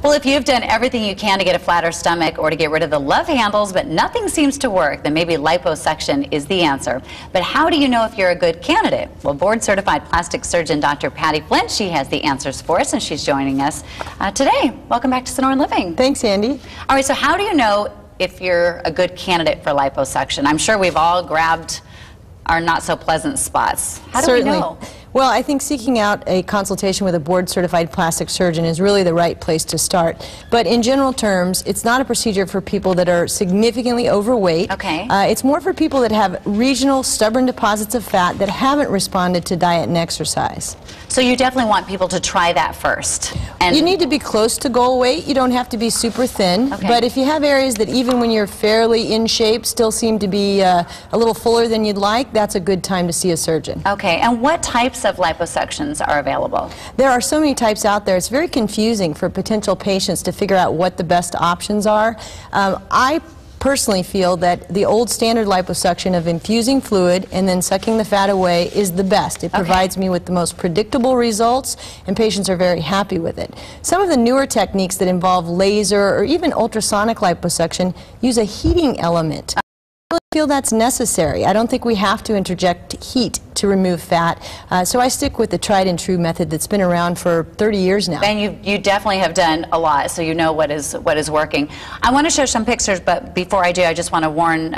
Well, if you've done everything you can to get a flatter stomach or to get rid of the love handles, but nothing seems to work, then maybe liposuction is the answer. But how do you know if you're a good candidate? Well, board-certified plastic surgeon Dr. Patty Flint, she has the answers for us, and she's joining us today. Welcome back to Sonoran Living. Thanks, Andy. All right, so how do you know if you're a good candidate for liposuction? I'm sure we've all grabbed our not-so-pleasant spots. How do we know? Well, I think seeking out a consultation with a board-certified plastic surgeon is really the right place to start. But in general terms, it's not a procedure for people that are significantly overweight. Okay. It's more for people that have regional stubborn deposits of fat that haven't responded to diet and exercise. So you definitely want people to try that first. And you need to be close to goal weight. You don't have to be super thin. Okay. But if you have areas that even when you're fairly in shape still seem to be a little fuller than you'd like, that's a good time to see a surgeon. Okay, and what types of liposuctions are available? There are so many types out there. It's very confusing for potential patients to figure out what the best options are. I personally feel that the old standard liposuction of infusing fluid and then sucking the fat away is the best. It provides me with the most predictable results, and patients are very happy with it. Some of the newer techniques that involve laser or even ultrasonic liposuction use a heating element. I really feel that's necessary. I don't think we have to interject heat to remove fat, so I stick with the tried and true method that's been around for 30 years now. And you definitely have done a lot, so you know what is working. I want to show some pictures, but before I do, I just want to warn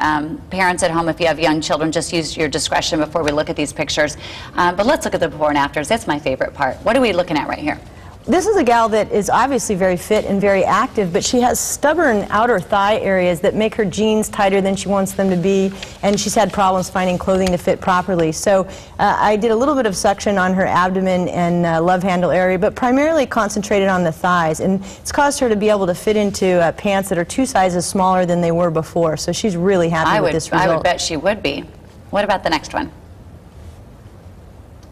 parents at home, if you have young children, just use your discretion before we look at these pictures. But let's look at the before and afters. That's my favorite part. What are we looking at right here? This is a gal that is obviously very fit and very active, but she has stubborn outer thigh areas that make her jeans tighter than she wants them to be, and she's had problems finding clothing to fit properly. So I did a little bit of suction on her abdomen and love handle area, but primarily concentrated on the thighs, and it's caused her to be able to fit into pants that are 2 sizes smaller than they were before. So she's really happy with this result. I would bet she would be. What about the next one?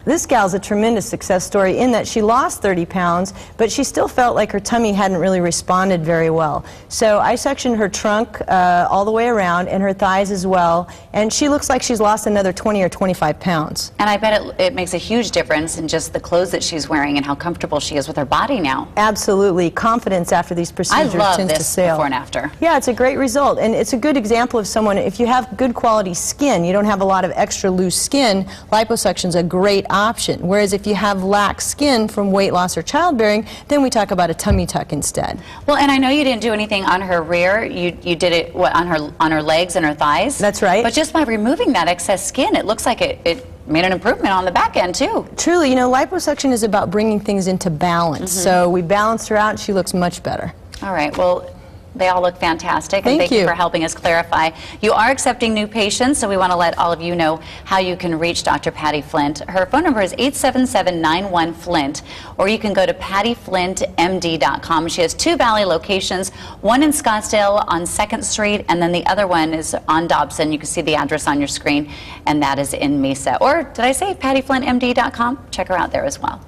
This gal's a tremendous success story in that she lost 30 pounds, but she still felt like her tummy hadn't really responded very well. So I sectioned her trunk all the way around and her thighs as well, and she looks like she's lost another 20 or 25 pounds. And I bet it makes a huge difference in just the clothes that she's wearing and how comfortable she is with her body now. Absolutely. Confidence after these procedures tends to sail. Before and after. Yeah, it's a great result, and it's a good example of someone, if you have good quality skin, you don't have a lot of extra loose skin, liposuction's a great option. Whereas if you have lax skin from weight loss or childbearing, then we talk about a tummy tuck instead. Well, and I know you didn't do anything on her rear. You did it on her legs and her thighs. That's right. But just by removing that excess skin, it looks like it made an improvement on the back end too. Truly, you know, liposuction is about bringing things into balance. So we balanced her out and she looks much better. All right. Well, they all look fantastic, and thank you for helping us clarify. You are accepting new patients, so we want to let all of you know how you can reach Dr. Patty Flint. Her phone number is 877-91-FLINT, or you can go to pattyflintmd.com. She has 2 Valley locations, one in Scottsdale on 2nd Street, and then the other one is on Dobson. You can see the address on your screen, and that is in Mesa. Or did I say pattyflintmd.com? Check her out there as well.